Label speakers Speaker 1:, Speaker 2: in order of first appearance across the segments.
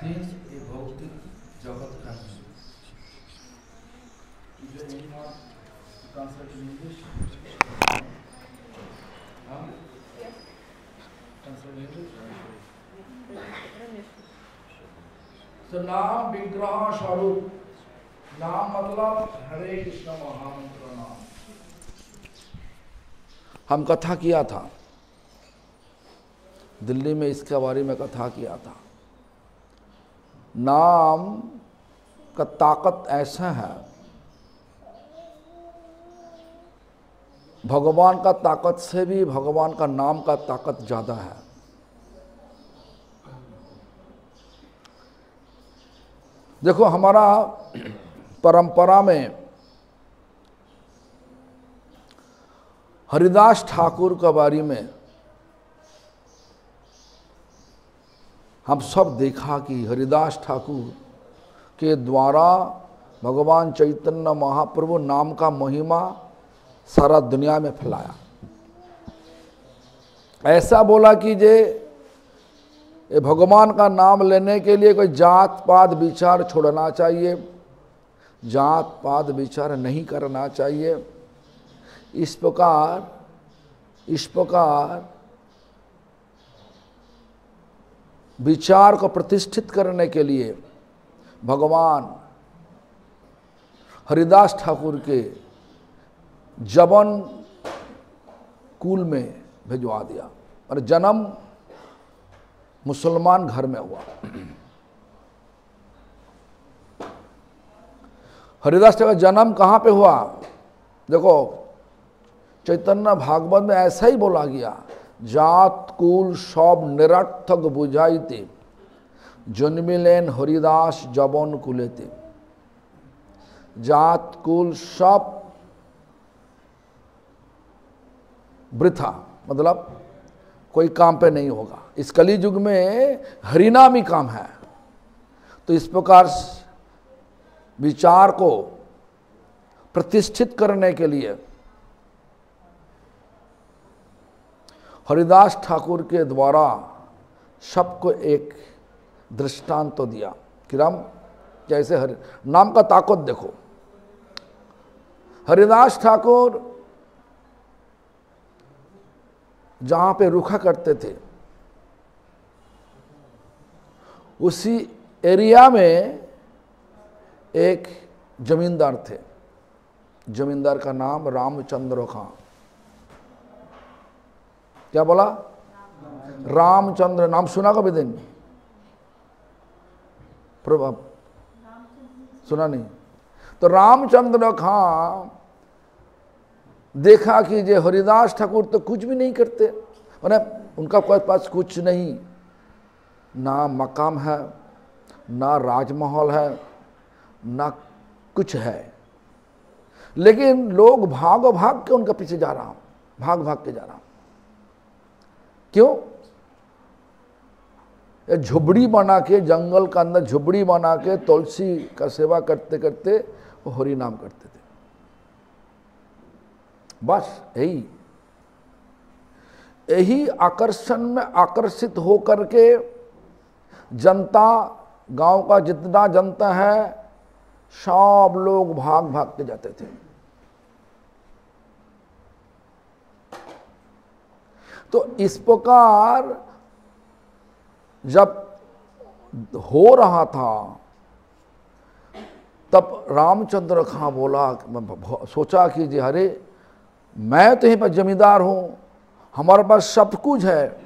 Speaker 1: Since a भौतिक जगत का है, is there any more translate in English? Huh?
Speaker 2: Yes.
Speaker 1: Translate in English? So नाम विग्रह स्वरूप, नाम मतलब हरे कृष्ण महामंत्र नाम। हम कथा किया था दिल्ली में, इसके बारे में कथा किया था। नाम का ताकत ऐसा है, भगवान का ताकत से भी भगवान का नाम का ताकत ज्यादा है। देखो हमारा परंपरा में हरिदास ठाकुर के बारे में हम सब देखा कि हरिदास ठाकुर के द्वारा भगवान चैतन्य महाप्रभु नाम का महिमा सारा दुनिया में फैलाया। ऐसा बोला कि ये भगवान का नाम लेने के लिए कोई जात पात विचार छोड़ना चाहिए, जात पात विचार नहीं करना चाहिए। इस प्रकार विचार को प्रतिष्ठित करने के लिए भगवान हरिदास ठाकुर के जबन कुल में भिजवा दिया और जन्म मुसलमान घर में हुआ। हरिदास ठाकुर का जन्म कहाँ पे हुआ? देखो चैतन्य भागवत में ऐसा ही बोला गया, जात कुल सब निरर्थक बुझाइते जन्मिलेन हरिदास जबन कुलेते। जात कुल सब वृथा, मतलब कोई काम पे नहीं होगा। इस कली युग में हरिनाम ही काम है। तो इस प्रकार विचार को प्रतिष्ठित करने के लिए हरिदास ठाकुर के द्वारा सबको एक दृष्टांत तो दिया कि राम जैसे नाम का ताकत देखो। हरिदास ठाकुर जहां पे रुका करते थे उसी एरिया में एक जमींदार थे। जमींदार का नाम रामचंद्र खां। क्या बोला? रामचंद्र। नाम सुना कभी दिन? प्रभु सुना नहीं? तो रामचंद्र खां देखा कि जे हरिदास ठाकुर तो कुछ भी नहीं करते, मैंने उनका कोई पास कुछ नहीं, ना मकाम है, ना राजमहल है, ना कुछ है, लेकिन लोग भाग भाग के उनके पीछे जा रहा हूं, भाग भाग के जा रहा हूं। क्यों? ये झुबड़ी बना के, जंगल का अंदर झुबड़ी बना के तुलसी का सेवा करते करते वो हरि नाम करते थे। बस यही आकर्षण में आकर्षित होकर के जनता, गांव का जितना जनता है सब लोग भाग भाग के जाते थे। तो इस प्रकार जब हो रहा था तब रामचंद्र खां बोला, सोचा कि जी अरे मैं तो यहीं पर जमींदार हूं, हमारे पास सब कुछ है,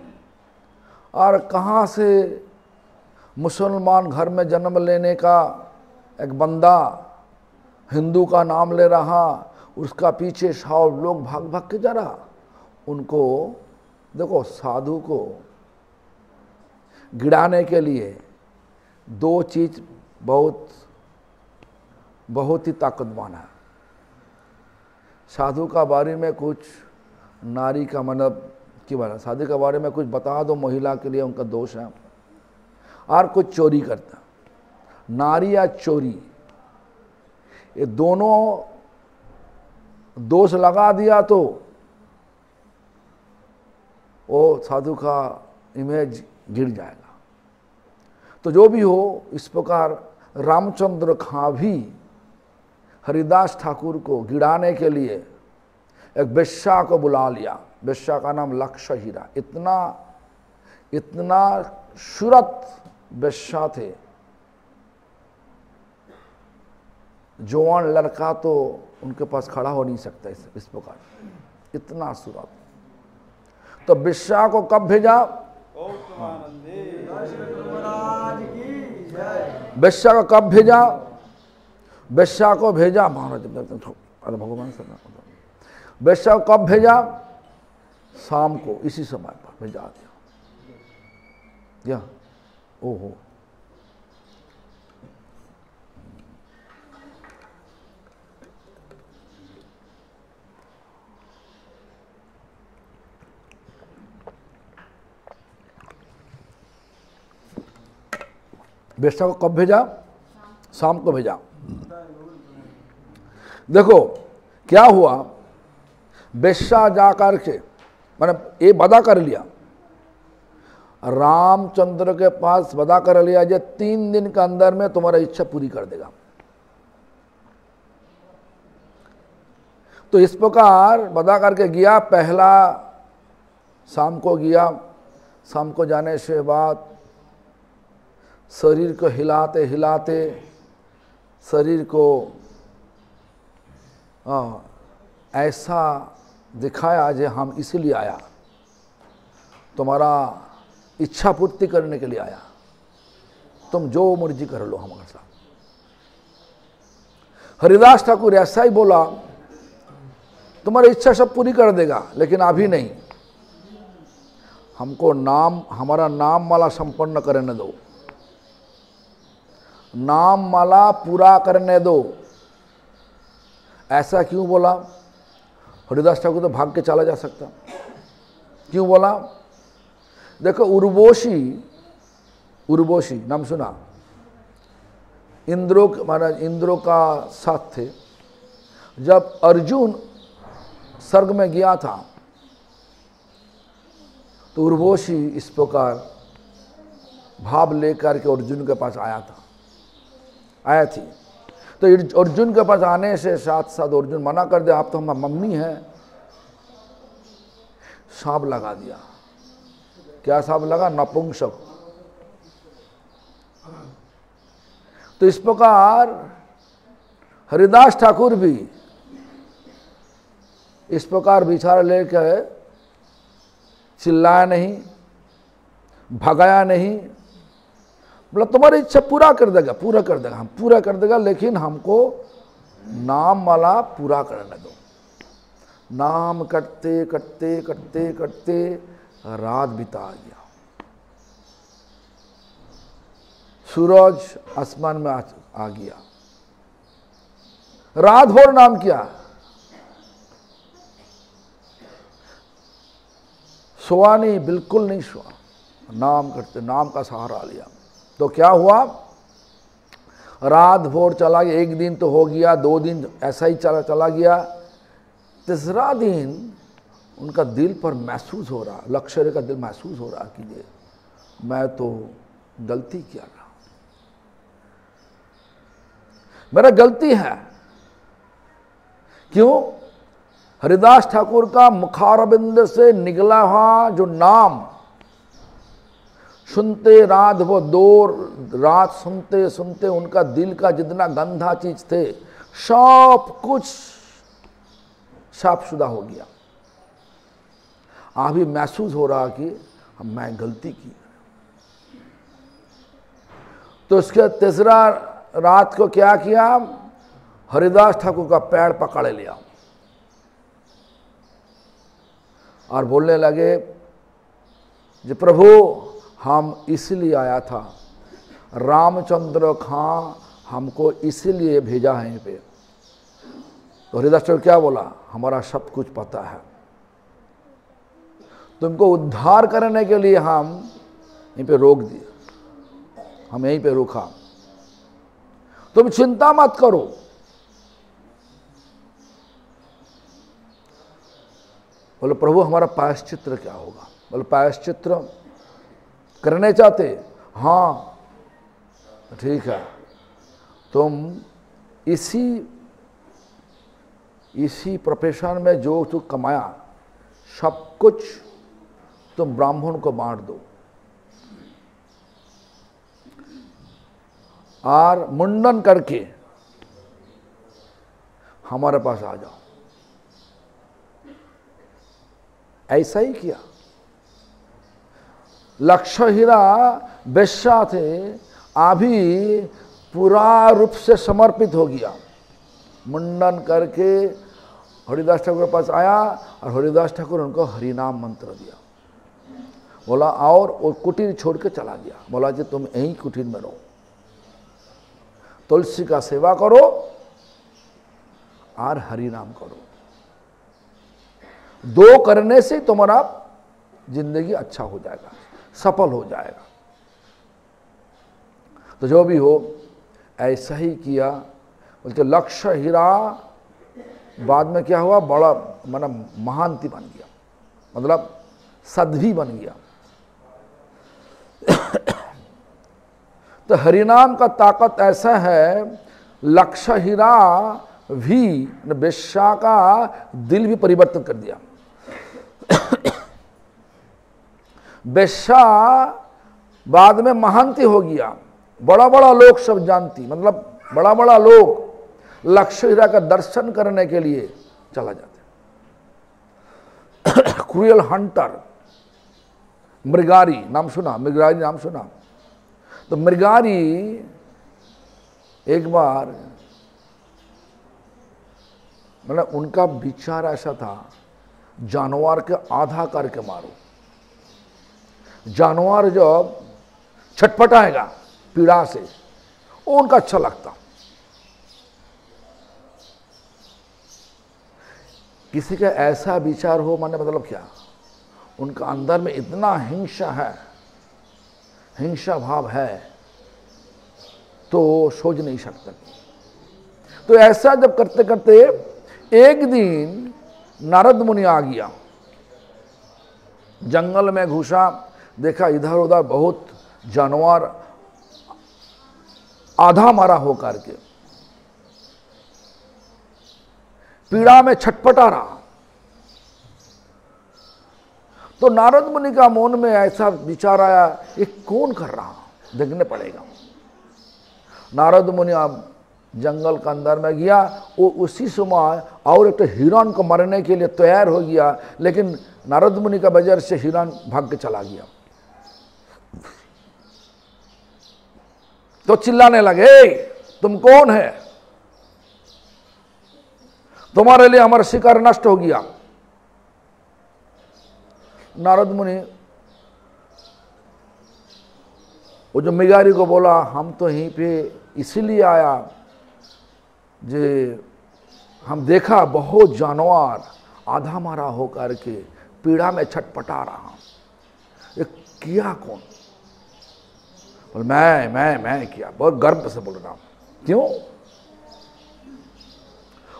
Speaker 1: और कहाँ से मुसलमान घर में जन्म लेने का एक बंदा हिंदू का नाम ले रहा, उसका पीछे सब लोग भाग भाग के जा रहा। उनको देखो, साधु को गिराने के लिए दो चीज बहुत ही ताकतवान है। साधु का बारे में कुछ, नारी का मतलब की बात है, साधु के बारे में कुछ बता दो महिला के लिए उनका दोष है, और कुछ चोरी करता, नारी या चोरी, ये दोनों दोष लगा दिया तो वो साधु का इमेज गिर जाएगा। तो जो भी हो, इस प्रकार रामचंद्र खां भी हरिदास ठाकुर को गिराने के लिए एक वेश्या को बुला लिया। वेश्या का नाम लक्ष्य हीरा। इतना सूरत वेश्या थे, जवान लड़का तो उनके पास खड़ा हो नहीं सकता इस प्रकार, इतना सूरत। तो वेश्या को कब भेजा? वेश्या को कब भेजा? वेश्या को भेजा महाराज, अरे भगवान से वेश्या को कब भेजा? शाम को, इसी समय पर भेजा दिया। ओहो, वेश्या को कब भेजा? शाम को भेजा। देखो क्या हुआ, वेश्या जाकर के मैंने ये वादा कर लिया, रामचंद्र के पास वादा कर लिया, जो 3 दिन के अंदर में तुम्हारा इच्छा पूरी कर देगा। तो इस प्रकार वादा करके गया। पहला शाम को गया। शाम को जाने से बाद शरीर को हिलाते हिलाते शरीर को ऐसा दिखाया जे हम इसलिए आया, तुम्हारा इच्छा पूर्ति करने के लिए आया, तुम जो मर्जी कर लो हमारे साथ। हरिदास ठाकुर ऐसा ही बोला, तुम्हारी इच्छा सब पूरी कर देगा, लेकिन अभी नहीं, हमको हमारा नाम माला संपन्न करने दो, नाम माला पूरा करने दो। ऐसा क्यों बोला? हरिदास ठाकुर तो भाग के चला जा सकता, क्यों बोला? देखो, उर्वशी नाम सुना? इंद्रो का साथ थे। जब अर्जुन स्वर्ग में गया था तो उर्वशी इस प्रकार भाव लेकर के अर्जुन के पास आया थी। तो अर्जुन के पास आने से साथ साथ अर्जुन मना कर दिया, आप तो हमारी मम्मी हैं। सांप लगा दिया। क्या सांप लगा? नपुंसक। तो इस प्रकार हरिदास ठाकुर भी इस प्रकार विचार लेकर चिल्लाया नहीं, भगाया नहीं, बोला तुम्हारी इच्छा पूरा कर देगा, हम पूरा कर देगा, लेकिन हमको नाम माला पूरा करने दो। नाम करते करते करते करते रात बिता गया। सूरज आसमान में आ गया। रात भर नाम किया, सोआ नहीं, बिल्कुल नहीं सोआ, नाम करते, नाम का सहारा लिया। तो क्या हुआ? रात भर चला गया। 1 दिन तो हो गया, 2 दिन ऐसा ही चला गया। तीसरा दिन उनका दिल पर महसूस हो रहा, लक्ष्य का दिल महसूस हो रहा कि ये मैं तो गलती किया रहा, मेरा गलती है। क्यों? हरिदास ठाकुर का मुखारबिंद से निकला हुआ जो नाम सुनते, रात वो 2 रात सुनते सुनते उनका दिल का जितना गंधा चीज थे सब कुछ साफसुदा हो गया। अभी महसूस हो रहा कि मैं गलती की। तो उसके तीसरा रात को क्या किया? हरिदास ठाकुर का पैर पकड़ लिया और बोलने लगे, जी प्रभु, हम इसलिए आया था, रामचंद्र खां हमको इसलिए भेजा है यहीं पे। तो हरिदास ठाकुर क्या बोला? हमारा सब कुछ पता है, तुमको उद्धार करने के लिए हम यहीं पे रोक दिए, हम यहीं पे रुका, तुम चिंता मत करो। बोले प्रभु, हमारा प्रायश्चित्र क्या होगा? बोले प्रायश्चित्र करने चाहते? हाँ, ठीक है, तुम इसी प्रोफेशन में जो तू कमाया सब कुछ तुम ब्राह्मण को बांट दो और मुंडन करके हमारे पास आ जाओ। ऐसा ही किया। लक्षहीरा वेश्या थे, अभी पूरा रूप से समर्पित हो गया। मुंडन करके हरिदास ठाकुर के पास आया और हरिदास ठाकुर उनको हरिनाम मंत्र दिया। बोला और वो कुटीर छोड़ के चला गया। बोला जी तुम यहीं कुटीर में रहो, तुलसी का सेवा करो और हरिनाम करो। दो करने से तुम्हारा जिंदगी अच्छा हो जाएगा, सफल हो जाएगा। तो जो भी हो ऐसा ही किया। बोलते लक्ष्य हीरा बाद में क्या हुआ, बड़ा मतलब महांति बन गया, मतलब साध्वी बन गया। तो हरिनाम का ताकत ऐसा है, लक्ष्य हीरा भी वेश्या का दिल भी परिवर्तन कर दिया। वेश्या बाद में महांती हो गया, बड़ा बड़ा लोग सब जानती, मतलब बड़ा बड़ा लोग लक्ष्य हीरा का दर्शन करने के लिए चला जाते। क्रूएल हंटर, मृगारी नाम सुना, मृगारी नाम सुना? तो मृगारी एक बार मतलब उनका विचार ऐसा था, जानवर के आधा करके मारो। जानवर जब छटपटाएगा पीड़ा से, वो उनका अच्छा लगता। किसी का ऐसा विचार हो, माने मतलब क्या, उनका अंदर में इतना हिंसा है, हिंसा भाव है, तो सोच नहीं सकता। तो ऐसा जब करते करते एक दिन नारद मुनि आ गया, जंगल में घुसा, देखा इधर उधर बहुत जानवर आधा मारा होकर के पीड़ा में छटपटा रहा। तो नारद मुनि का मन में ऐसा विचार आया, ये कौन कर रहा, देखने पड़ेगा। नारद मुनि अब जंगल के अंदर में गया। वो उसी समय और एक हिरण को मारने के लिए तैयार हो गया, लेकिन नारद मुनि का वजह से हिरण भाग के चला गया। तो चिल्लाने लगे, तुम कौन है, तुम्हारे लिए हमारा शिकार नष्ट हो गया। नारद मुनि वो जो मृगारी को बोला, हम तो यहीं पे इसीलिए आया जे हम देखा बहुत जानवर आधा मारा होकर के पीड़ा में छटपटा रहा, ये किया कौन? बोल मैं किया, बहुत गर्व से बोल रहा हूं। क्यों?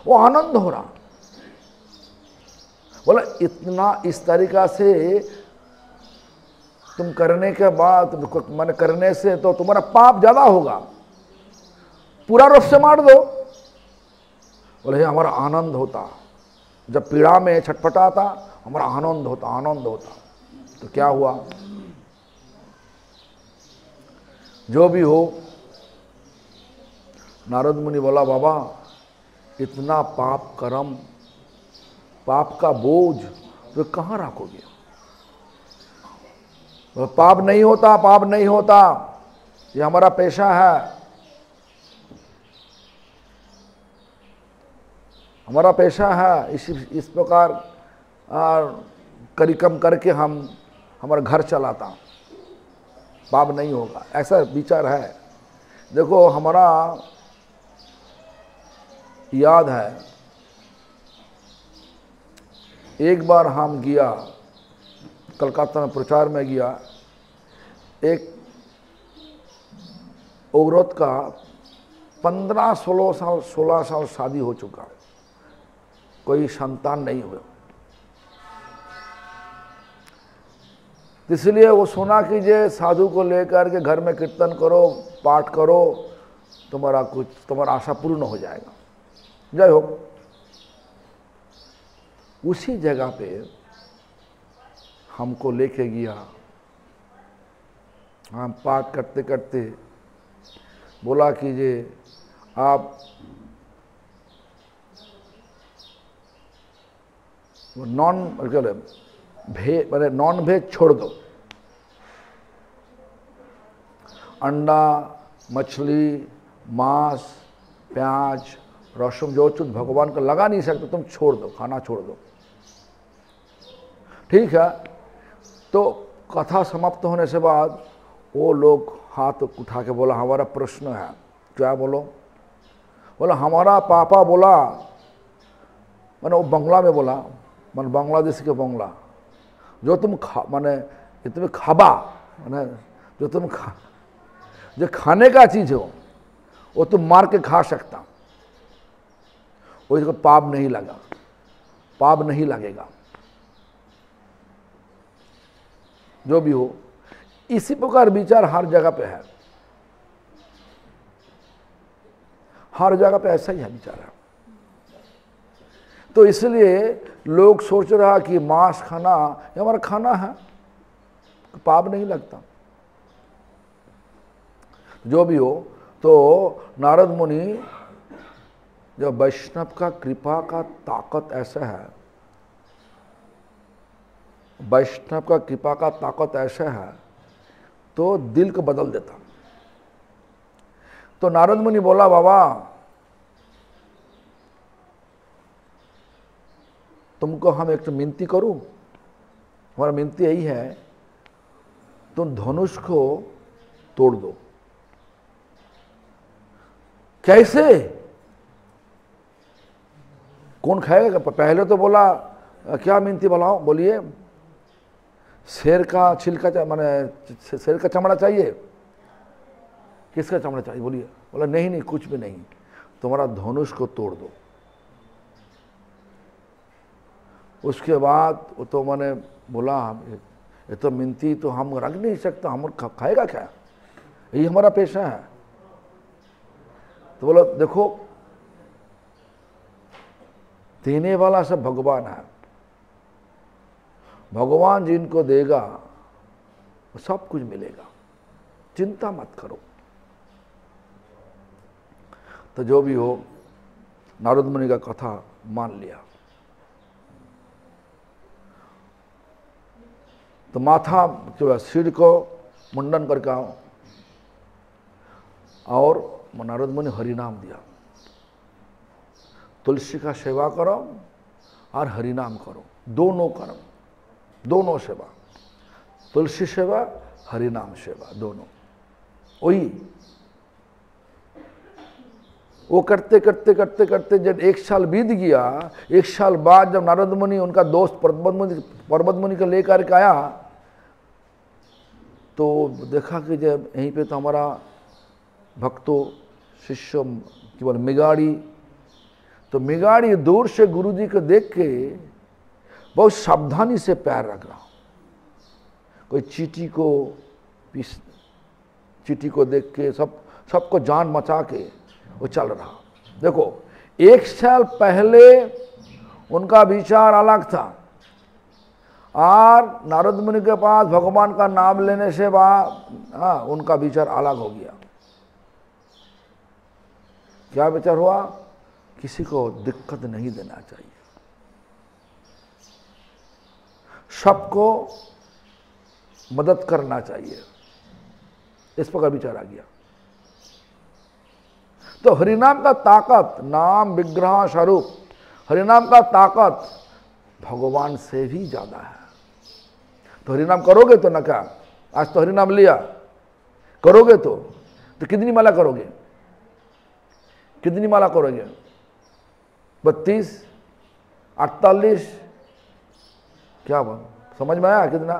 Speaker 1: वो आनंद हो रहा। बोला इतना इस तरीका से तुम करने के बाद, मैंने करने से तो तुम्हारा पाप ज्यादा होगा, पूरा रूप से मार दो। बोले हमारा आनंद होता, जब पीड़ा में छटपटाता हमारा आनंद होता। तो क्या हुआ? जो भी हो, नारद मुनि बोला बाबा इतना पाप कर्म, पाप का बोझ तो कहाँ रखोगे? पाप नहीं होता, ये हमारा पेशा है, हमारा पेशा है। इस प्रकार करिकम करके हम हमारा घर चलाता, पाप नहीं होगा, ऐसा विचार है। देखो हमारा याद है, एक बार हम गया कलकत्ता में, प्रचार में गया। एक औरत का 15-16 साल शादी हो चुका, कोई संतान नहीं हुआ। इसलिए वो सुना कीजिए, साधु को लेकर के घर में कीर्तन करो, पाठ करो, तुम्हारा आशा पूर्ण हो जाएगा। जय हो। उसी जगह पे हमको लेके गया, हम पाठ करते करते बोला कीजिए आप नॉन वेज छोड़ दो, अंडा, मछली, मांस, प्याज, रसम जो चीज भगवान को लगा नहीं सकते तुम छोड़ दो, खाना छोड़ दो। ठीक है। तो कथा समाप्त होने से बाद वो लोग हाथ उठा के बोला हमारा प्रश्न है। क्या बोलो? बोला हमारा पापा बोला, मैंने वो बंगला में बोला, मैंने बांग्लादेश के बंगला, जो तुम माने तुम्हें खाबा, मैंने जो तुम जो खाने का चीज हो वो तुम मार के खा सकता, वो इसको पाप नहीं लगा, पाप नहीं लगेगा। जो भी हो, इसी प्रकार विचार हर जगह पे है, हर जगह पे ऐसा ही है विचार है। तो इसलिए लोग सोच रहा कि मांस खाना ये हमारा खाना है, पाप नहीं लगता। जो भी हो, तो नारद मुनि, जब वैष्णव का कृपा का ताकत ऐसा है, वैष्णव का कृपा का ताकत ऐसा है तो दिल को बदल देता। तो नारद मुनि बोला बाबा तुमको हम एक तो मिनती करूं, हमारा मिनती यही है तुम धनुष को तोड़ दो। कैसे? कौन खाएगा? पहले तो बोला क्या मिनती बोलाओ, बोलिए। शेर का छिलका माने शेर का चमड़ा चाहिए? किसका चमड़ा चाहिए बोलिए? बोला नहीं नहीं कुछ भी नहीं, तुम्हारा धनुष को तोड़ दो। उसके बाद वो तो मैंने बोला ये तो मिनती तो हम रख नहीं सकता, हम खाएगा क्या, यही हमारा पेशा है। तो बोला देखो देने वाला सब भगवान है, भगवान जिनको देगा वो सब कुछ मिलेगा, चिंता मत करो। तो जो भी हो नारद मुनि का कथा मान लिया। तो माथा जो सिर को मुंडन करके आओ, और नारद मुनि हरिनाम दिया, तुलसी का सेवा करो और हरिनाम करो, दोनों कर्म, दोनों सेवा, तुलसी सेवा हरिनाम सेवा दोनों। वही वो करते करते करते करते जब 1 साल बीत गया, 1 साल बाद जब नारद मुनि उनका दोस्त पर्वत मुनि को लेकर के आया, तो देखा कि जब यहीं पे तो हमारा भक्तों शिष्य केवल मिगाड़ी, तो मिगाड़ी दूर से गुरुजी को देख के बहुत सावधानी से पैर रख रहा, कोई चींटी को देख के सबको जान मचा के वो चल रहा। देखो 1 साल पहले उनका विचार अलग था, और नारद मुनि के पास भगवान का नाम लेने से बाद उनका विचार अलग हो गया। क्या विचार हुआ? किसी को दिक्कत नहीं देना चाहिए, सबको मदद करना चाहिए, इस प्रकार विचार आ गया। तो हरिनाम का ताकत, नाम विग्रह स्वरूप हरिनाम का ताकत भगवान से भी ज्यादा है। तो हरिनाम करोगे तो ना, क्या आज तो हरिनाम लिया, करोगे तो कितनी माला करोगे? कितनी माला करोगे? 32, 48, क्या बात समझ में आया? कितना?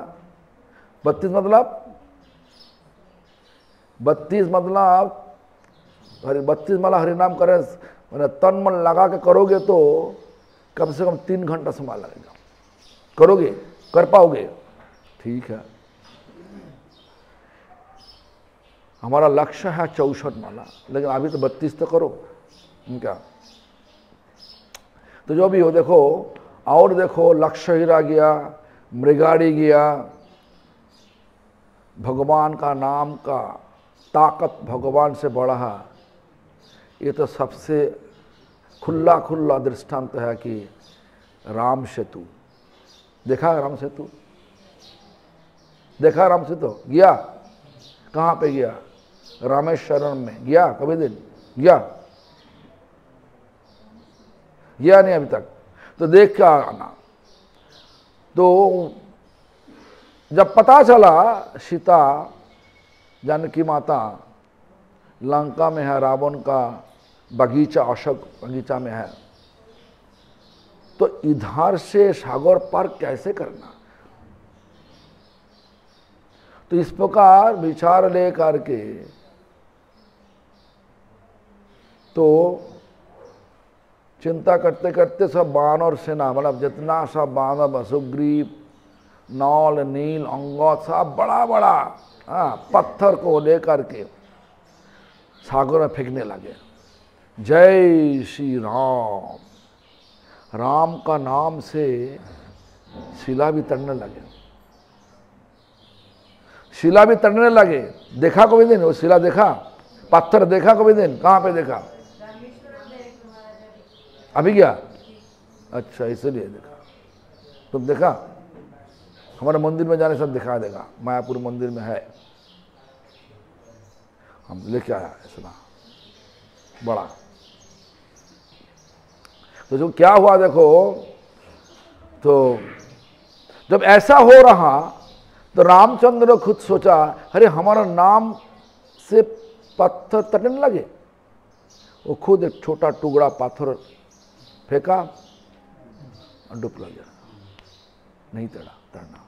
Speaker 1: 32 मतलब 32 माला हरिनाम करे, मैंने तन मन लगा के करोगे तो कम से कम 3 घंटा समय लगेगा। करोगे? कर पाओगे? ठीक है। हमारा लक्ष्य है 64 माला, लेकिन अभी तो 32 तो करो क्या। तो जो भी हो देखो, और देखो लक्ष्य हीरा गया, मृगाड़ी गया, भगवान का नाम का ताकत भगवान से बड़ा है। ये तो सबसे खुला खुला दृष्टांत है कि राम सेतु देखा, राम सेतु देखा, राम सेतु गया, कहाँ पे गया, रामेश्वरम में गया, कभी दिन गया नहीं अभी तक, तो देख के आना। तो जब पता चला सीता जानकी माता लंका में है, रावण का बगीचा अशोक बगीचा में है, तो इधर से सागर पार कैसे करना। तो इस प्रकार विचार ले करके तो चिंता करते करते सब बानर सेना, मतलब जितना सब बानर, सुग्रीव, नौल, नील, अंगद, सब बड़ा बड़ा पत्थर को लेकर के सागर में फेंकने लगे। जय श्री राम, राम का नाम से शिला भी तड़ने लगे, शिला भी तड़ने लगे। देखा कोई दिन वो शिला, देखा पत्थर देखा कोई दिन, कहाँ पे देखा, अभी गया, अच्छा इसलिए देखा। तुम देखा, हमारे मंदिर में जाने सब दिखा देगा, मायापुर मंदिर में है, हम लेके आया इतना बड़ा। तो जो क्या हुआ देखो, तो जब ऐसा हो रहा तो रामचंद्र खुद सोचा, अरे हमारा नाम से पत्थर तटने लगे। वो खुद एक छोटा टुकड़ा पत्थर फेंका और डूब गया, नहीं तड़ना।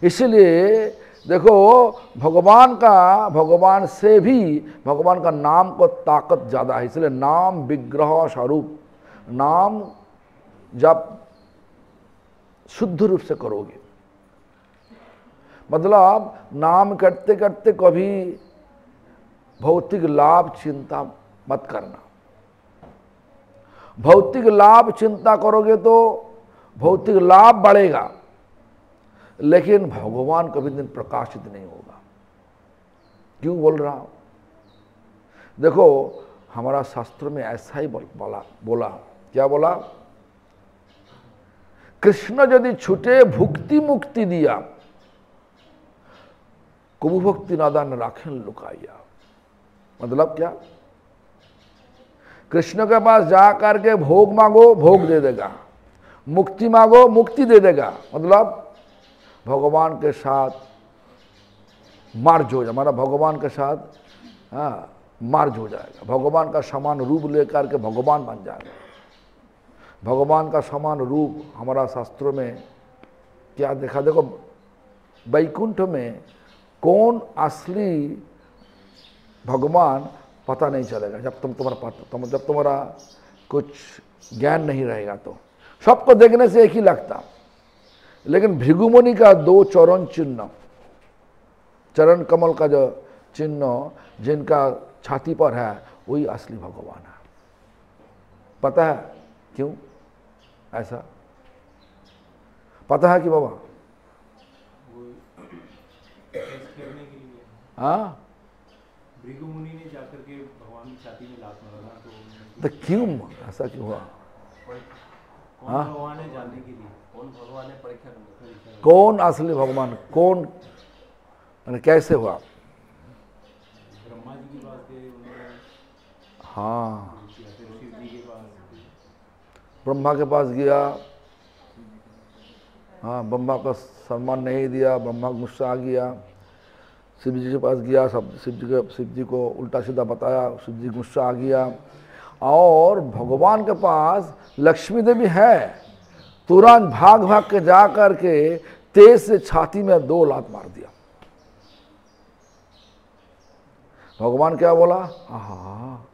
Speaker 1: इसलिए देखो भगवान से भी भगवान का नाम को ताकत ज्यादा है। इसलिए नाम विग्रह स्वरूप, नाम जब शुद्ध रूप से करोगे, मतलब नाम करते करते कभी भौतिक लाभ चिंता मत करना। भौतिक लाभ चिंता करोगे तो भौतिक लाभ बढ़ेगा, लेकिन भगवान कभी दिन प्रकाशित नहीं होगा। क्यों बोल रहा हूं, देखो हमारा शास्त्र में ऐसा ही बोला, क्या बोला, कृष्ण यदि छूटे भुक्ति मुक्ति दिया, कबू भक्ति नादान राखें लुकाया। मतलब क्या, कृष्ण के पास जाकर के भोग मांगो, भोग दे देगा, मुक्ति मांगो, मुक्ति दे देगा। मतलब भगवान के साथ मर्ज हो जाए, हमारा भगवान के साथ मर्ज हो जाएगा, भगवान का समान रूप लेकर के भगवान बन जाएगा। भगवान का समान रूप हमारा शास्त्रों में क्या देखा, देखो वैकुंठ में कौन असली भगवान पता नहीं चलेगा जब जब तुम्हारा कुछ ज्ञान नहीं रहेगा। तो सबको देखने से एक ही लगता, लेकिन भृगुमुनि का 2 चरण चिन्ह, चरण कमल का जो चिन्ह जिनका छाती पर है, वही असली भगवान है। पता है क्यों ऐसा, पता है कि बाबा, हाँ
Speaker 2: भृगुमुनि ने जाकर के भगवान की छाती में लात मारा,
Speaker 1: तो क्यों ऐसा क्यों हुआ,
Speaker 2: कौन भगवान है जानने के लिए, कौन भगवान है परीक्षा करने,
Speaker 1: कौन असली भगवान, कौन कैसे हुआ।
Speaker 2: ब्रह्मा जी के पास गए उन्होंने,
Speaker 1: हाँ
Speaker 2: शिव जी के पास,
Speaker 1: ब्रह्मा के पास गया, हाँ ब्रह्मा का सम्मान नहीं दिया, ब्रह्मा गुस्सा आ गया। शिव जी के पास गया, सब शिव जी को उल्टा सीधा बताया, शिव जी गुस्सा आ गया। और भगवान के पास लक्ष्मी देवी है, तुरंत भाग भाग के जा करके तेज से छाती में 2 लात मार दिया। भगवान क्या बोला, हाँ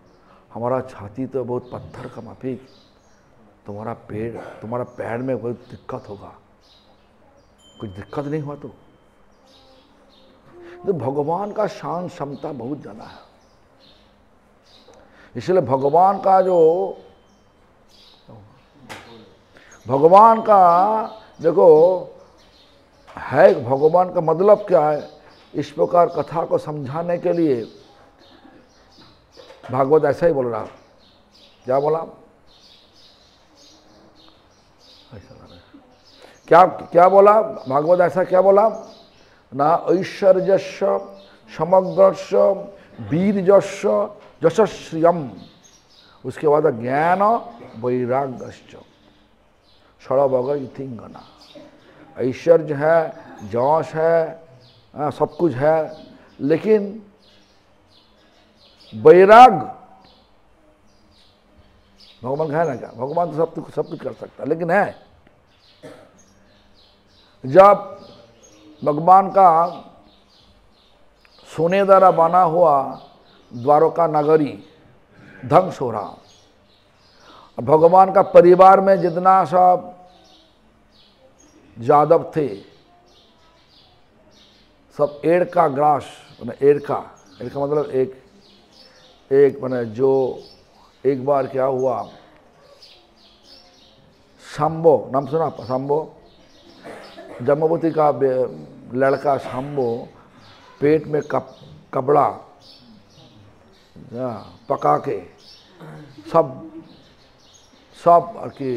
Speaker 1: हमारा छाती तो बहुत पत्थर का माफिक, तुम्हारा पैर में कोई दिक्कत होगा, कुछ दिक्कत नहीं हुआ तो। तो भगवान का शांत क्षमता बहुत ज़्यादा है। इसलिए भगवान का देखो है, भगवान का मतलब क्या है, इस प्रकार कथा को समझाने के लिए भागवत ऐसा ही बोल रहा। क्या बोला, क्या बोला भागवत, ऐसा क्या बोला ना, ऐश्वर्यस्य समग्रस्य वीर्यस्य यशस्रियम, उसके बाद ज्ञान वैराग्यश्च षड़भग इतिंगना। ऐश्वर्य है, यश है, सब कुछ है, लेकिन वैराग भगवान है ना क्या, भगवान तो सब कुछ कर सकता है, लेकिन है जब भगवान का सोने द्वारा बना हुआ द्वारका नगरी ध्वंस हो रहा, भगवान का परिवार में जितना सब यादव थे सब एड़ का ग्रास, एड़ का मतलब एक मैंने जो एक बार क्या हुआ, शंभो नाम सुना, शंभो जम्बवती का लड़का शंभो पेट में कपड़ा पका के सब कि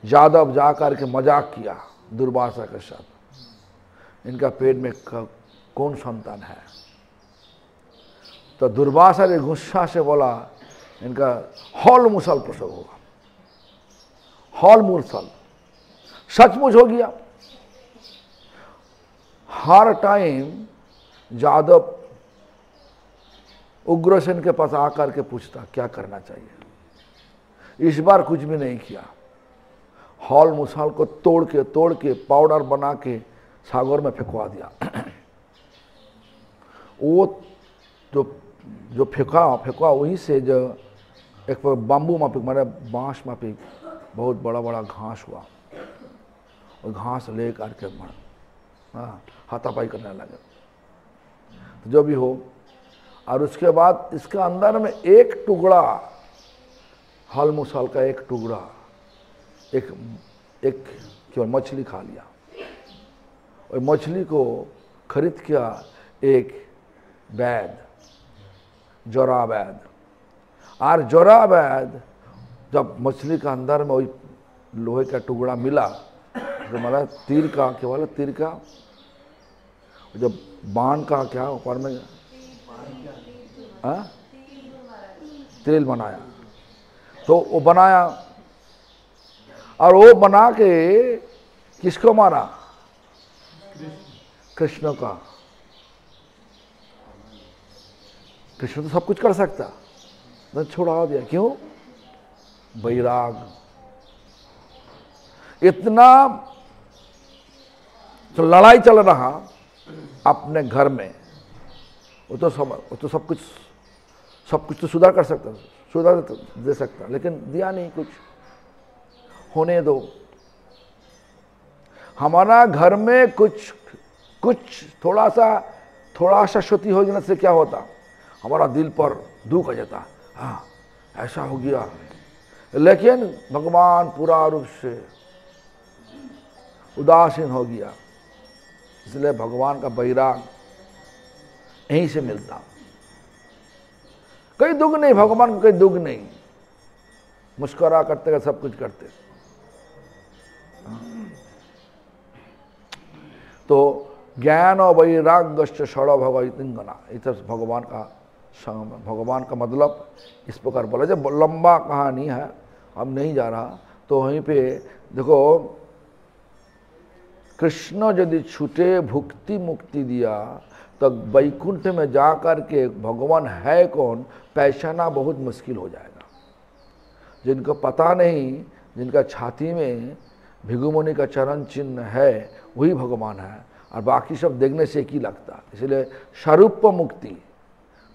Speaker 1: यादव जाकर के मजाक किया दुर्वासा के साथ, इनका पेट में कौन संतान है। तो दुर्वासा ने गुस्सा से बोला इनका हॉल मुसल प्रसव होगा, हॉल मुसल सचमुच हो गया। हर टाइम यादव उग्रसेन के पास आकर के पूछता क्या करना चाहिए, इस बार कुछ भी नहीं किया, हॉल मुसाल को तोड़ के पाउडर बना के सागर में फेंकवा दिया। वो जो फेंका वहीं से जो एक बाम्बू माफिक मारे बांस माफिक बहुत बड़ा बड़ा घास हुआ, और घास ले करके हाथापाई करने लगे। तो जो भी हो, और उसके बाद इसके अंदर में एक टुकड़ा हल मुसाल का एक टुकड़ा एक केवल मछली खा लिया, और मछली को खरीद किया एक वैद, जोरा वैद। और जोरा वैद जब मछली का अंदर में वही लोहे का टुकड़ा मिला, तो मतलब तीर का क्या बोला, तीर का जब बाण का क्या ऊपर में तेल बनाया, तो वो बनाया, और वो बना के किसको मारा, कृष्ण का। कृष्ण तो सब कुछ कर सकता, तो छोड़ा दिया, क्यों, वैराग। इतना तो लड़ाई चल रहा अपने घर में, वो तो सब कुछ तो सुधार कर सकता, सुधार दे सकता, लेकिन दिया नहीं कुछ। होने दो, हमारा घर में कुछ थोड़ा सा क्षति हो जाने से क्या होता, हमारा दिल पर दुख आ जाता, हाँ ऐसा हो गया। लेकिन भगवान पूरा रूप से उदासीन हो गया, इसलिए भगवान का वैराग यहीं से मिलता। कोई दुख नहीं, भगवान को कोई दुख नहीं, मुस्कुरा करते सब कुछ करते। तो ज्ञान और वैराग्य षड़ भगवतिंगना, इधर भगवान का मतलब इस प्रकार बोला। जब लंबा कहानी है, अब नहीं जा रहा, तो वहीं पे देखो, कृष्ण यदि छूटे भुक्ति मुक्ति दिया, तो वैकुंठ में जाकर के भगवान है कौन पहचाना बहुत मुश्किल हो जाएगा। जिनको पता नहीं, जिनका छाती में भृगुमुनि का चरण चिन्ह है, वही भगवान है, और बाकी सब देखने से एक ही लगता। इसलिए स्वरूप मुक्ति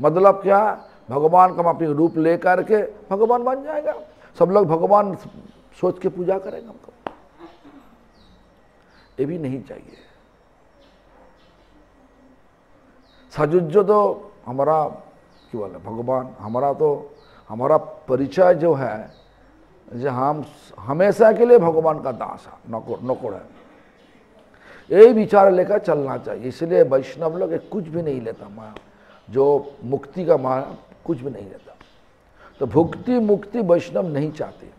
Speaker 1: मतलब क्या, भगवान का अपनी रूप लेकर के भगवान बन जाएगा, सब लोग भगवान सोच के पूजा करेंगे हमको। ये भी नहीं चाहिए, साजुज्य तो हमारा क्यों बोले भगवान, हमारा परिचय जो है, जो हम हमेशा के लिए भगवान का दास है, नौकर है, यही विचार लेकर चलना चाहिए। इसलिए वैष्णव लोग कुछ भी नहीं लेता माया, जो मुक्ति का माया कुछ भी नहीं लेता। तो भुक्ति मुक्ति वैष्णव नहीं चाहते।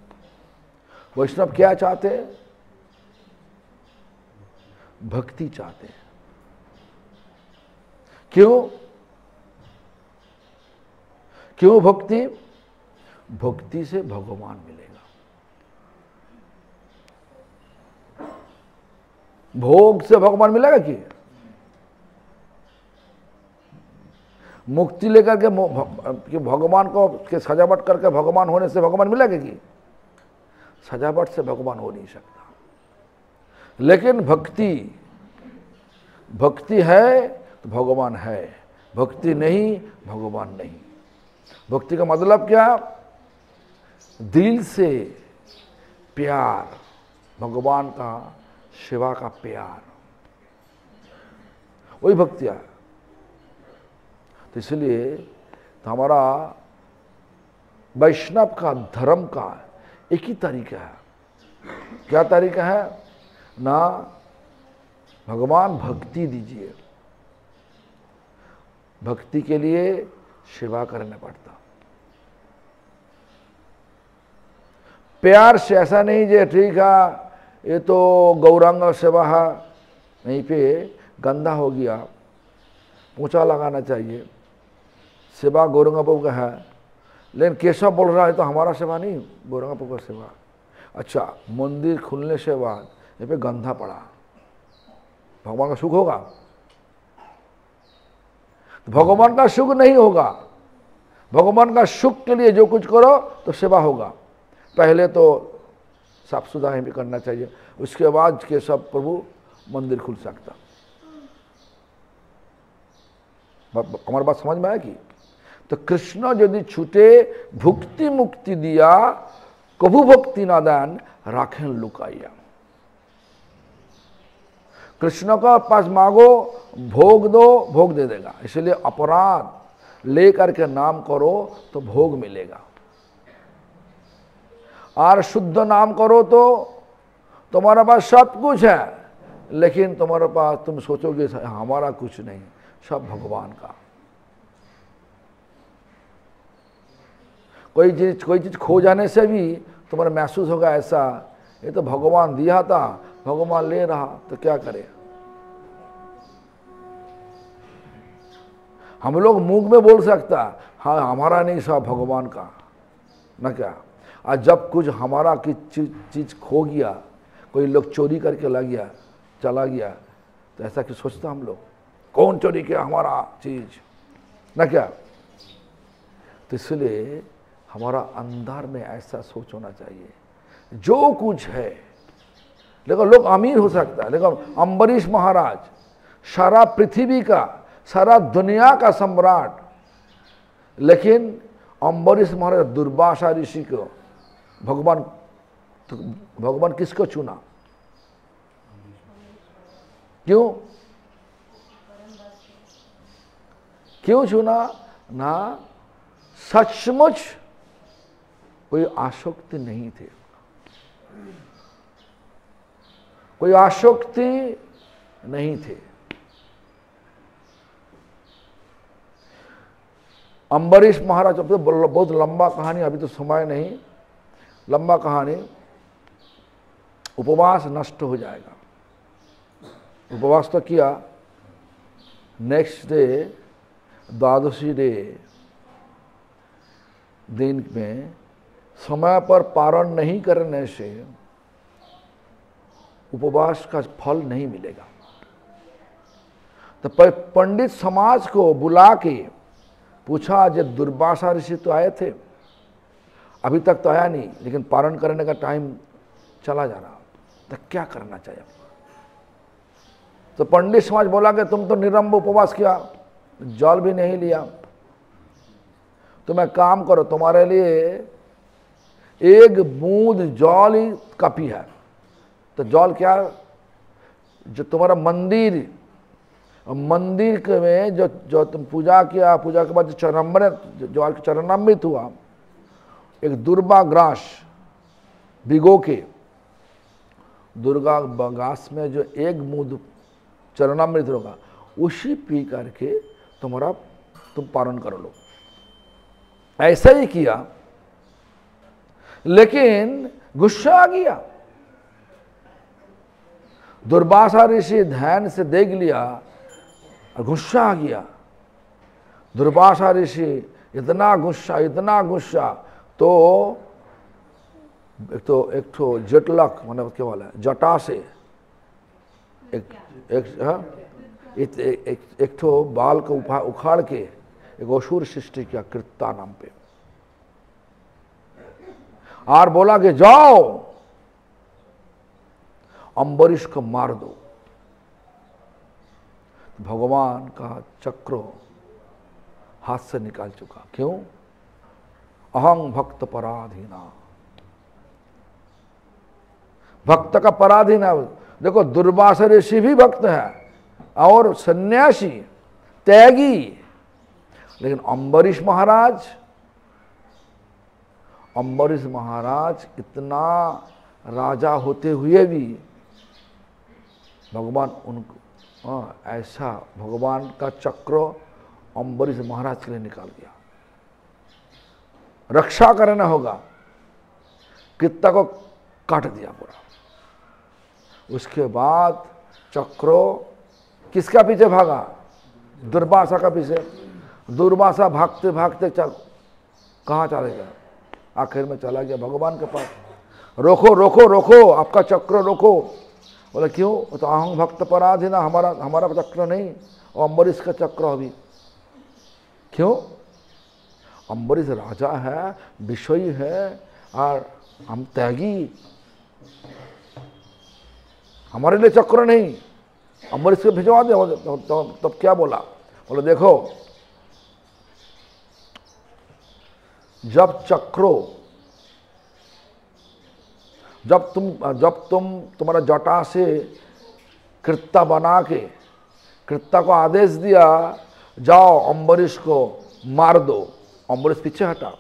Speaker 1: वैष्णव क्या चाहते हैं? भक्ति चाहते हैं। क्यों भक्ति? भक्ति से भगवान मिलेगा। भोग से भगवान मिलेगा कि? मुक्ति लेकर के भगवान को के सजावट करके भगवान होने से भगवान मिलेगा कि? सजावट से भगवान हो नहीं सकता। लेकिन भक्ति है तो भगवान है, भक्ति नहीं भगवान नहीं। भक्ति का मतलब क्या? दिल से प्यार, भगवान का सेवा का प्यार, वही भक्ति है। तो इसलिए तो हमारा वैष्णव का धर्म का एक ही तरीका है। क्या तरीका है? ना भगवान भक्ति दीजिए, भक्ति के लिए सेवा करना पड़ता। प्यार से ऐसा नहीं जे ठीक है ये तो गौरांग सेवा है, नहीं पे गंदा हो गया, पोछा लगाना चाहिए, सेवा गौरांग प्रभु का है। लेकिन केशव बोल रहा है तो हमारा सेवा नहीं, गौरांग प्रभु का सेवा। अच्छा, मंदिर खुलने से बाद ये पे गंदा पड़ा, भगवान का सुख होगा? तो भगवान का सुख नहीं होगा। भगवान का सुख के लिए जो कुछ करो तो सेवा होगा। पहले तो साफ सुथरा भी करना चाहिए, उसके बाद के सब प्रभु मंदिर खुल सकता। हमारी बात समझ में आया कि? तो कृष्ण यदि छूटे भुक्ति मुक्ति दिया, कभू भक्ति ना दान राखें लुकाइया। कृष्ण का पास मांगो, भोग दो, भोग दे देगा। इसलिए अपराध लेकर के नाम करो तो भोग मिलेगा, और शुद्ध नाम करो तो तुम्हारे पास सब कुछ है, लेकिन तुम्हारे पास तुम सोचोगे हमारा कुछ नहीं, सब भगवान का। कोई चीज खो जाने से भी तुम्हारा महसूस होगा ऐसा, ये तो भगवान दिया था, भगवान ले रहा, तो क्या करे? हम लोग मुंह में बोल सकता हाँ हमारा नहीं, सब भगवान का, ना क्या? आज जब कुछ हमारा की चीज खो गया, कोई लोग चोरी करके ला गया, चला गया, तो ऐसा क्यों सोचता हम लोग? कौन चोरी किया हमारा चीज, ना क्या? तो इसलिए हमारा अंदर में ऐसा सोच होना चाहिए, जो कुछ है। लेकिन लोग अमीर हो सकता है, लेकिन अम्बरीश महाराज सारा पृथ्वी का, सारा दुनिया का सम्राट, लेकिन अम्बरीश महाराज दुर्वासा ऋषि को भगवान किसको चुना? क्यों चुना? ना सचमुच कोई आसक्ति नहीं थे, कोई आसक्ति नहीं थे। अम्बरीश महाराज, अब तो बहुत लंबा कहानी, अभी तो समय नहीं, लंबा कहानी। उपवास नष्ट हो जाएगा। उपवास तो किया, नेक्स्ट डे द्वादशी डे दिन में समय पर पारण नहीं करने से उपवास का फल नहीं मिलेगा। तो पंडित समाज को बुला के पूछा, जब दुर्वासा ऋषि तो आए थे, अभी तक तो आया नहीं, लेकिन पारण करने का टाइम चला जा रहा, तो क्या करना चाहिए? तो पंडित समाज बोला कि तुम तो निरंब उपवास किया, जल भी नहीं लिया, तुम एक काम करो, तुम्हारे लिए एक बूंद जल ही काफी है। तो जल क्या? जो तुम्हारा मंदिर मंदिर के में जो जो तुम पूजा किया, पूजा के बाद जो चरणामृत हुआ, एक दुर्वा ग्रास भिगो के, दुर्गा ग्रास में जो एक मुंह चरणामृत होगा, उसी पी करके तुम पारण कर लो। ऐसा ही किया, लेकिन गुस्सा आ गया। दुर्वासा ऋषि ध्यान से देख लिया और गुस्सा आ गया। दुर्वासा ऋषि इतना गुस्सा, तो एक तो जटलक मतलब क्या वाला जटा से एक तो बाल को उखाड़ के एक असुर सृष्टि किया कृत्ता नाम पे, और बोला कि जाओ अम्बरीश को मार दो। भगवान का चक्र हाथ से निकाल चुका। क्यों? अहं भक्त पराधीना, भक्त का पराधीन है। देखो दुर्वासा ऋषि भी भक्त है और सन्यासी त्यागी, लेकिन अम्बरीश महाराज इतना राजा होते हुए भी भगवान उनको ऐसा भगवान का चक्र अम्बरीश महाराज के लिए निकाल दिया। रक्षा करना होगा, कित्ता को काट दिया पूरा। उसके बाद चक्रो किसका पीछे भागा? दुर्वासा का पीछे। दुर्वासा भागते भागते कहाँ चले गया? आखिर में चला गया भगवान के पास। रोको रोको रोको, आपका चक्र रोको। बोले क्यों? तो अहं भक्त पराधीना, हमारा चक्र नहीं, और अम्बरीश का चक्र अभी। क्यों? अम्बरीश राजा है, विषयी है, और हम त्यागी, हमारे लिए चक्र नहीं। अम्बरीश को भिजवा दे। तब क्या बोला? बोले देखो, जब तुम्हारा जटा से कृत्ता बना के कृत्ता को आदेश दिया जाओ अम्बरीश को मार दो, अम्बरीश पीछे हटा।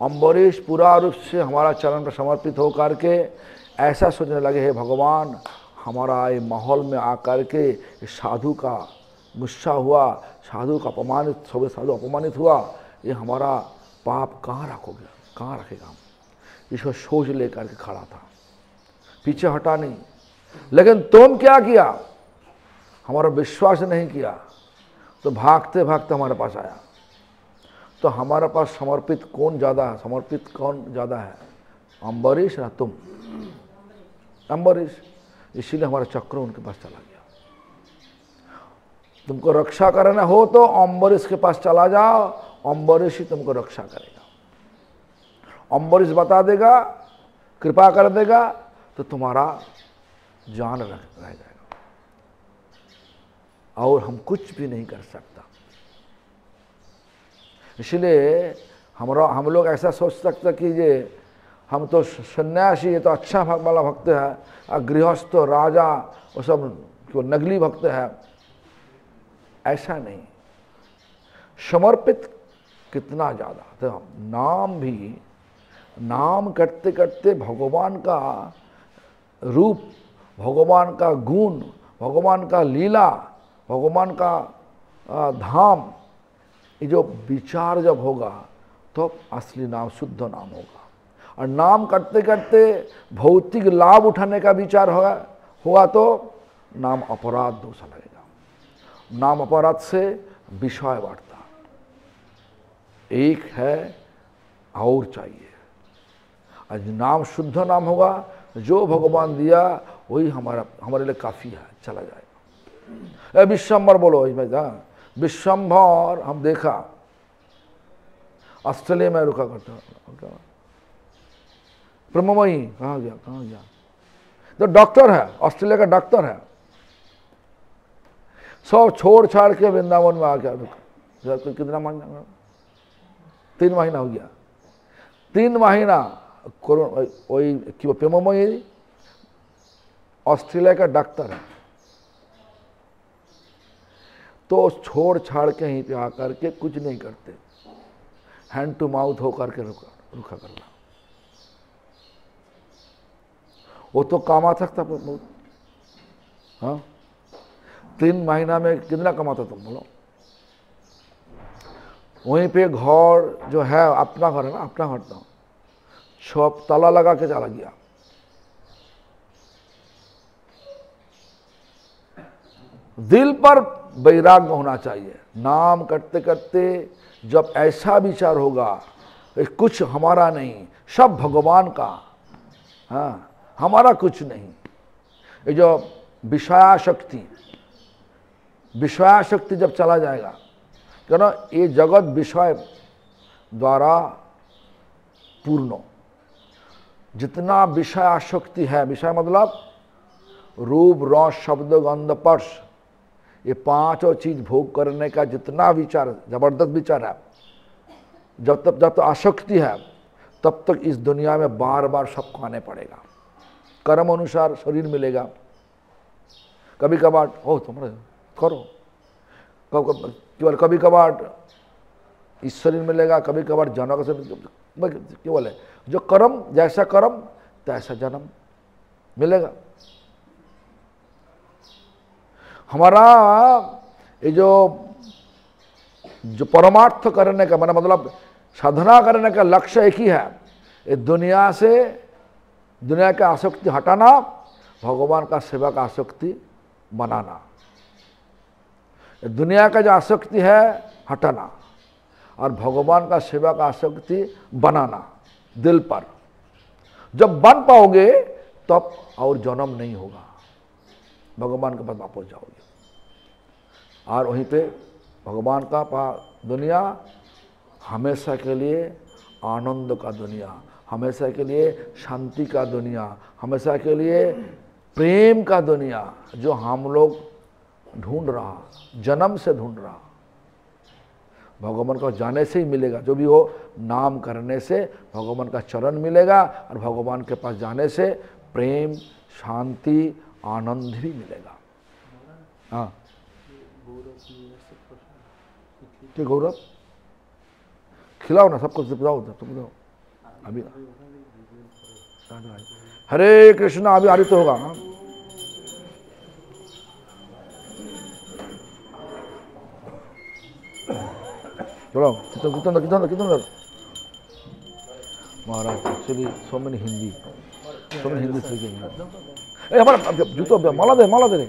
Speaker 1: अम्बरीश पूरा रूप से हमारा चरण पर समर्पित होकर के ऐसा सोचने लगे, हे भगवान, हमारा ये माहौल में आकर के साधु का गुस्सा हुआ, साधु का अपमानित, सभी साधु अपमानित हुआ, ये हमारा पाप कहाँ रखोगे, कहाँ रखेगा? इसको सोच लेकर के खड़ा था, पीछे हटा नहीं। लेकिन तुम क्या किया? हमारा विश्वास नहीं किया, तो भागते भागते हमारे पास आया। तो हमारे पास समर्पित कौन ज़्यादा है? अम्बरीश ना तुम? अम्बरीश। इसीलिए हमारा चक्र उनके पास चला गया। तुमको रक्षा करना हो तो अम्बरीश के पास चला जाओ, अम्बरीश ही तुमको रक्षा करेगा। अम्बरीश बता देगा, कृपा कर देगा, तो तुम्हारा जान रह जाएगा, और हम कुछ भी नहीं कर सकता। इसलिए हम लोग ऐसा सोच सकते कि ये हम तो सन्यासी, ये तो अच्छा वाला भक्त है, और गृहस्थ राजा वो सब नकली भक्त है। ऐसा नहीं, समर्पित कितना ज़्यादा। तो नाम करते करते भगवान का रूप, भगवान का गुण, भगवान का लीला, भगवान का धाम, ये जो विचार जब होगा तो असली नाम, शुद्ध नाम होगा। और नाम करते करते भौतिक लाभ उठाने का विचार हुआ तो नाम अपराध दोष लगेगा। नाम अपराध से विषय बढ़ता, एक है और चाहिए। आज नाम शुद्ध नाम होगा, जो भगवान दिया वही हमारे लिए काफ़ी है, चला जाएगा। विश्वम्भर बोलो भाई, विश्वम्भर हम देखा ऑस्ट्रेलिया में रुका करता। ब्रह्ममयी कहाँ गया? तो डॉक्टर है, ऑस्ट्रेलिया का डॉक्टर है, सब छोड़ छाड़ के वृंदावन में आ गया। कितना महीना? 3 महीना हो गया। 3 महीना वही कि प्रेममयी ऑस्ट्रेलिया का डॉक्टर है, तो छोड़ छाड़ के यहीं पे आकर के कुछ नहीं करते, हैंड टू माउथ होकर के रुखा करना। वो तो कमा सकता बहुत, हाँ 3 महीना में कितना कमाता तुम बोलो। वहीं पे घर जो है अपना घर है ना, अपना घर था, छप ताला लगा के चला गया। दिल पर वैराग्य होना चाहिए। नाम करते करते जब ऐसा विचार होगा कुछ हमारा नहीं, सब भगवान का, हाँ हमारा कुछ नहीं। ये जो विषयाशक्ति जब चला जाएगा, क्या ना, ये जगत विषय द्वारा पूर्ण। जितना विषयाशक्ति है, विषय मतलब रूप रस शब्द गंध स्पर्श, ये 5 चीज भोग करने का जितना विचार, जबरदस्त विचार है, जब तक आसक्ति है तब तक इस दुनिया में बार बार सबको आने पड़ेगा। कर्म अनुसार शरीर मिलेगा, कभी कभार हो तुम्हारे करो, केवल कभी कभार इस शरीर मिलेगा, कभी कभार जन्म का शरीर, केवल है जो कर्म, जैसा कर्म तैसा जन्म मिलेगा। हमारा ये जो परमार्थ करने का मतलब साधना करने का लक्ष्य एक ही है, ये दुनिया का आसक्ति हटाना, भगवान का सेवा का आसक्ति बनाना। दुनिया का जो आसक्ति है हटाना और भगवान का सेवा का आसक्ति बनाना दिल पर। जब बन पाओगे तब और जन्म नहीं होगा, भगवान के पास वापस जाओगे और वहीं पे भगवान का दुनिया हमेशा के लिए आनंद का दुनिया, हमेशा के लिए शांति का दुनिया, हमेशा के लिए प्रेम का दुनिया, जो हम लोग ढूंढ रहा, जन्म से ढूंढ रहा। भगवान को जाने से ही मिलेगा, जो भी हो नाम करने से भगवान का चरण मिलेगा और भगवान के पास जाने से प्रेम शांति आनंद भी मिलेगा। हाँ क्या गौरव, खिलाओ ना सबको, पिलाओ तुम अभी। हरे कृष्ण, अभी आरती तो होगा। हाँ चलो कितना महाराज, actually so many Hindi speaking. हमारा जूतो माला दे रे।